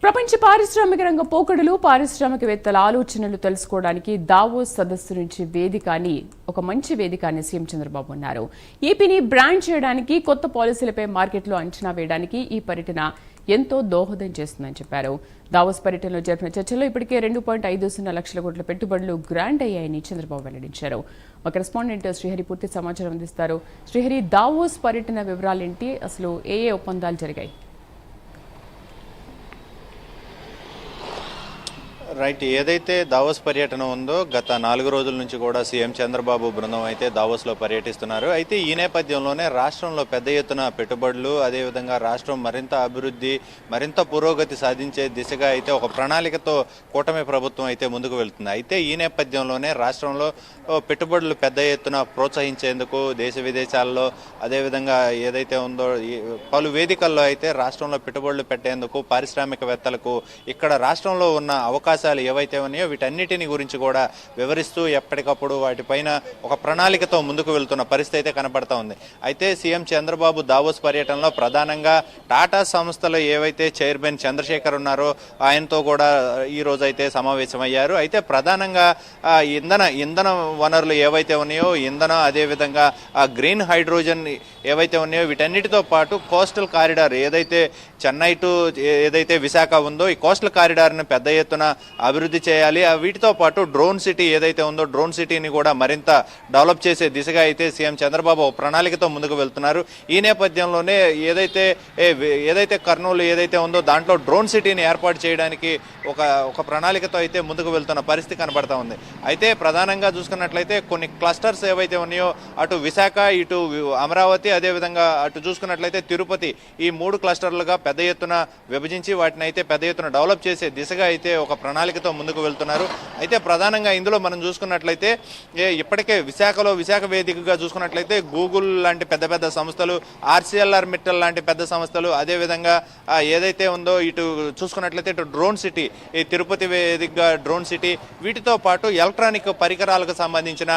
ప్రపంచ పారిశ్రామిక రంగ పోకడలు పారిశ్రామికవేత్తల ఆలోచనలు తెలుసుకోవడానికి దావోస్ సదస్సు నుంచి ఒక మంచి వేదిక అని సీఎం చంద్రబాబు అన్నారు. ఏపీని బ్రాండ్ చేయడానికి, కొత్త పాలసీలపై మార్కెట్లో అంచనా వేయడానికి ఈ పర్యటన ఎంతో దోహదం చేస్తుందని చెప్పారు. దావోస్ పర్యటనలో జరిపిన చర్చల్లో ఇప్పటికే 2.50 లక్షల కోట్ల పెట్టుబడులు గ్రాంట్ అయ్యాయని చంద్రబాబు వెల్లడించారు. మా కరెస్పాండెంట్ శ్రీహరి పూర్తి సమాచారం అందిస్తారు. శ్రీహరి, దావోస్ పర్యటన వివరాలేంటి? అసలు ఏ ఒప్పందాలు జరిగాయి? రైట్, ఏదైతే దావోస్ పర్యటన ఉందో గత 4 రోజుల నుంచి కూడా సీఎం చంద్రబాబు బృందం అయితే దావోస్లో పర్యటిస్తున్నారు. అయితే ఈ నేపథ్యంలోనే రాష్ట్రంలో పెద్ద ఎత్తున పెట్టుబడులు, అదేవిధంగా రాష్ట్రం మరింత అభివృద్ధి, మరింత పురోగతి సాధించే దిశగా అయితే ఒక ప్రణాళికతో కూటమి ప్రభుత్వం అయితే ముందుకు వెళ్తుంది. అయితే ఈ నేపథ్యంలోనే రాష్ట్రంలో పెట్టుబడులు పెద్ద ఎత్తున ప్రోత్సహించేందుకు దేశ విదేశాల్లో, అదేవిధంగా ఏదైతే ఉందో పలు వేదికల్లో అయితే రాష్ట్రంలో పెట్టుబడులు పెట్టేందుకు పారిశ్రామికవేత్తలకు ఇక్కడ రాష్ట్రంలో ఉన్న అవకాశాలు ఏవైతే ఉన్నాయో వీటన్నిటిని గురించి కూడా వివరిస్తూ ఎప్పటికప్పుడు వాటిపైన ఒక ప్రణాళికతో ముందుకు వెళ్తున్న పరిస్థితి అయితే కనపడతా ఉంది. అయితే సీఎం చంద్రబాబు దావోస్ పర్యటనలో ప్రధానంగా టాటా సంస్థలు ఏవైతే చైర్మన్ చంద్రశేఖర్ ఉన్నారో ఆయనతో కూడా ఈ రోజు అయితే సమావేశమయ్యారు. అయితే ప్రధానంగా ఇంధన వనరులు ఏవైతే ఉన్నాయో ఇంధనం, అదేవిధంగా గ్రీన్ హైడ్రోజన్ ఏవైతే ఉన్నాయో వీటన్నిటితో పాటు కోస్టల్ కారిడార్ ఏదైతే చెన్నై టు ఏదైతే విశాఖ ఉందో ఈ కోస్టల్ కారిడార్ని పెద్ద ఎత్తున అభివృద్ధి చేయాలి. వీటితో పాటు డ్రోన్ సిటీ ఏదైతే ఉందో డ్రోన్ సిటీని కూడా మరింత డెవలప్ చేసే దిశగా అయితే సీఎం చంద్రబాబు ప్రణాళికతో ముందుకు వెళ్తున్నారు. ఈ నేపథ్యంలోనే ఏదైతే కర్నూలు ఏదైతే ఉందో దాంట్లో డ్రోన్ సిటీని ఏర్పాటు చేయడానికి ఒక ప్రణాళికతో అయితే ముందుకు వెళ్తున్న పరిస్థితి కనబడతా ఉంది. అయితే ప్రధానంగా చూసుకున్నట్లయితే కొన్ని క్లస్టర్స్ ఏవైతే ఉన్నాయో అటు విశాఖ, ఇటు అమరావతి, అదేవిధంగా అటు చూసుకున్నట్లయితే తిరుపతి, ఈ 3 క్లస్టర్లుగా పెద్ద ఎత్తున విభజించి వాటిని అయితే పెద్ద ఎత్తున డెవలప్ చేసే దిశగా అయితే ఒక ప్రణాళికతో ముందుకు వెళ్తున్నారు. అయితే ప్రధానంగా ఇందులో మనం చూసుకున్నట్లయితే ఇప్పటికే విశాఖ వేదికగా చూసుకున్నట్లయితే గూగుల్ లాంటి పెద్ద సంస్థలు, ఆర్సీఎల్ఆర్ మిట్టల్ లాంటి పెద్ద సంస్థలు, అదేవిధంగా ఏదైతే ఉందో ఇటు చూసుకున్నట్లయితే ఇటు డ్రోన్ సిటీ, ఈ తిరుపతి వేదికగా డ్రోన్ సిటీ, వీటితో పాటు ఎలక్ట్రానిక్ పరికరాలకు సంబంధించిన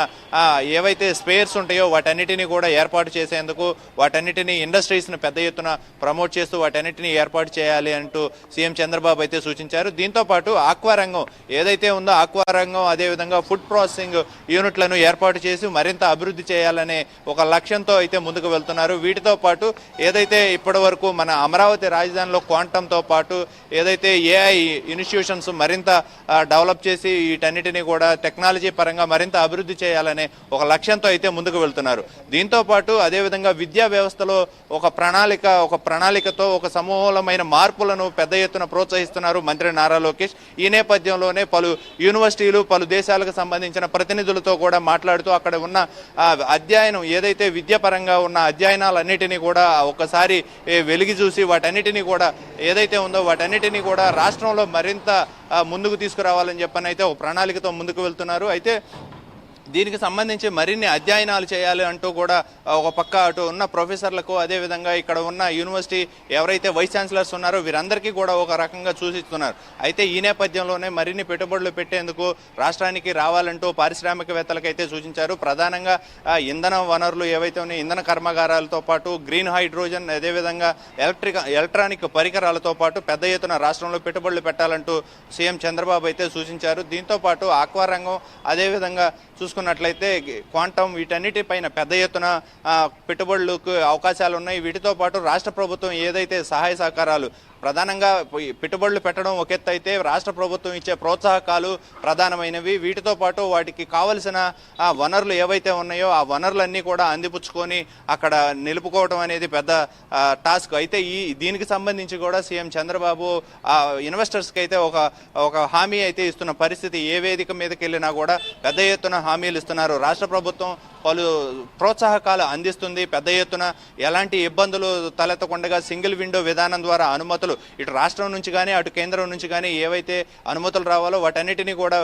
ఏవైతే స్పేర్స్ ఉంటాయో వాటన్నిటినీ కూడా ఏర్పాటు చేసేందుకు, వాటన్నిటినీ ఇండస్ట్రీస్ని పెద్ద ఎత్తున ప్రమోట్ చేస్తూ వాటన్నిటినీ ఏర్పాటు చేయాలి అంటూ సీఎం చంద్రబాబు అయితే సూచించారు. దీంతో పాటు ఆక్వా రంగం ఏదైతే ఉందో ఆక్వా రంగం, అదేవిధంగా ఫుడ్ ప్రాసెసింగ్ యూనిట్లను ఏర్పాటు చేసి మరింత అభివృద్ధి చేయాలనే ఒక లక్ష్యంతో అయితే ముందుకు వెళ్తున్నారు. వీటితో పాటు ఏదైతే ఇప్పటి వరకు మన అమరావతి రాజధానిలో క్వాంటంతో పాటు ఏదైతే ఏఐ ఇన్స్టిట్యూషన్స్ మరింత డెవలప్ చేసి వీటన్నిటినీ కూడా టెక్నాలజీ పరంగా మరింత అభివృద్ధి చేయాలనే ఒక లక్ష్యంతో అయితే ముందుకు వెళ్తున్నారు. దీంతో పాటు అదేవిధంగా విద్యా వ్యవస్థలో ఒక ప్రణాళికతో ఒక సమూలమైన మార్పులను పెద్ద ఎత్తున ప్రోత్సహిస్తున్నారు మంత్రి నారా లోకేష్. ఈ నేపథ్యంలోనే పలు యూనివర్సిటీలు, పలు దేశాలకు సంబంధించిన ప్రతినిధులతో కూడా మాట్లాడుతూ అక్కడ ఉన్న అధ్యయనం ఏదైతే విద్యాపరంగా ఉన్న అధ్యయనాలన్నిటినీ కూడా ఒకసారి వెలిగి చూసి వాటన్నిటినీ కూడా ఏదైతే ఉందో వాటన్నిటినీ కూడా రాష్ట్రంలో మరింత ముందుకు తీసుకురావాలని చెప్పనైతే ఒక ప్రణాళికతో ముందుకు వెళ్తున్నారు. అయితే దీనికి సంబంధించి మరిన్ని అధ్యయనాలు చేయాలి అంటూ కూడా ఒక పక్క అటు ఉన్న ప్రొఫెసర్లకు, అదేవిధంగా ఇక్కడ ఉన్న యూనివర్సిటీ ఎవరైతే వైస్ ఛాన్సలర్స్ ఉన్నారో వీరందరికీ కూడా ఒక రకంగా సూచిస్తున్నారు. అయితే ఈ నేపథ్యంలోనే మరిన్ని పెట్టుబడులు పెట్టేందుకు రాష్ట్రానికి రావాలంటూ పారిశ్రామికవేత్తలకైతే సూచించారు. ప్రధానంగా ఇంధన వనరులు ఏవైతే ఉన్నాయో ఇంధన కర్మాగారాలతో పాటు గ్రీన్ హైడ్రోజన్, అదేవిధంగా ఎలక్ట్రానిక్ పరికరాలతో పాటు పెద్ద ఎత్తున రాష్ట్రంలో పెట్టుబడులు పెట్టాలంటూ సీఎం చంద్రబాబు అయితే సూచించారు. దీంతో పాటు ఆక్వా రంగం, అదేవిధంగా చూసుకున్నట్లయితే క్వాంటం, వీటన్నిటిపైన పెద్ద ఎత్తున పెట్టుబడులకు అవకాశాలు ఉన్నాయి. వీటితో పాటు రాష్ట్ర ప్రభుత్వం ఏదైతే సహాయ సహకారాలు ప్రధానంగా పెట్టుబడులు పెట్టడం ఒక ఎత్తు అయితే రాష్ట్ర ప్రభుత్వం ఇచ్చే ప్రోత్సాహకాలు ప్రధానమైనవి. వీటితో పాటు వాటికి కావలసిన వనరులు ఏవైతే ఉన్నాయో ఆ వనరులన్నీ కూడా అందిపుచ్చుకొని అక్కడ నిలుపుకోవడం అనేది పెద్ద టాస్క్. అయితే దీనికి సంబంధించి కూడా సీఎం చంద్రబాబు ఇన్వెస్టర్స్కి అయితే ఒక హామీ అయితే ఇస్తున్న పరిస్థితి. ఏ వేదిక మీదకి వెళ్ళినా కూడా పెద్ద ఎత్తున హామీలు ఇస్తున్నారు. రాష్ట్ర ప్రభుత్వం పలు ప్రోత్సాహకాలు అందిస్తుంది. పెద్ద ఎత్తున ఎలాంటి ఇబ్బందులు తలెత్తకుండా సింగిల్ విండో విధానం ద్వారా అనుమతులు ఇటు రాష్ట్రం నుంచి కానీ అటు కేంద్రం నుంచి కానీ ఏవైతే అనుమతులు రావాలో వాటన్నిటినీ కూడా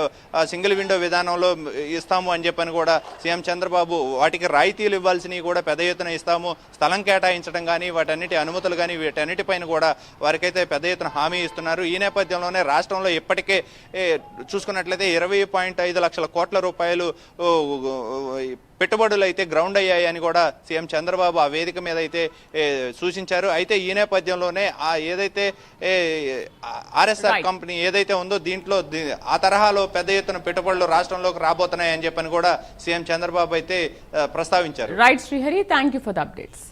సింగిల్ విండో విధానంలో ఇస్తాము అని చెప్పని కూడా సీఎం చంద్రబాబు వాటికి రాయితీలు ఇవ్వాల్సినవి కూడా పెద్ద ఎత్తున ఇస్తాము, స్థలం కేటాయించడం కానీ వాటన్నిటి అనుమతులు కానీ వీటన్నిటిపైన కూడా వారికైతే పెద్ద ఎత్తున హామీ ఇస్తున్నారు. ఈ నేపథ్యంలోనే రాష్ట్రంలో ఇప్పటికే చూసుకున్నట్లయితే 20.5 లక్షల కోట్ల రూపాయలు పెట్టుబడులు అయితే గ్రౌండ్ అయ్యాయని కూడా సీఎం చంద్రబాబు ఆ వేదిక మీద అయితే సూచించారు. అయితే ఈ నేపథ్యంలోనే ఆ ఏదైతే ఆర్ఎస్ఆర్ కంపెనీ ఏదైతే ఉందో దీంట్లో ఆ తరహాలో పెద్ద ఎత్తున పెట్టుబడులు రాష్ట్రంలోకి రాబోతున్నాయని చెప్పని కూడా సీఎం చంద్రబాబు అయితే ప్రస్తావించారు. Right Srihari, thank you for the updates.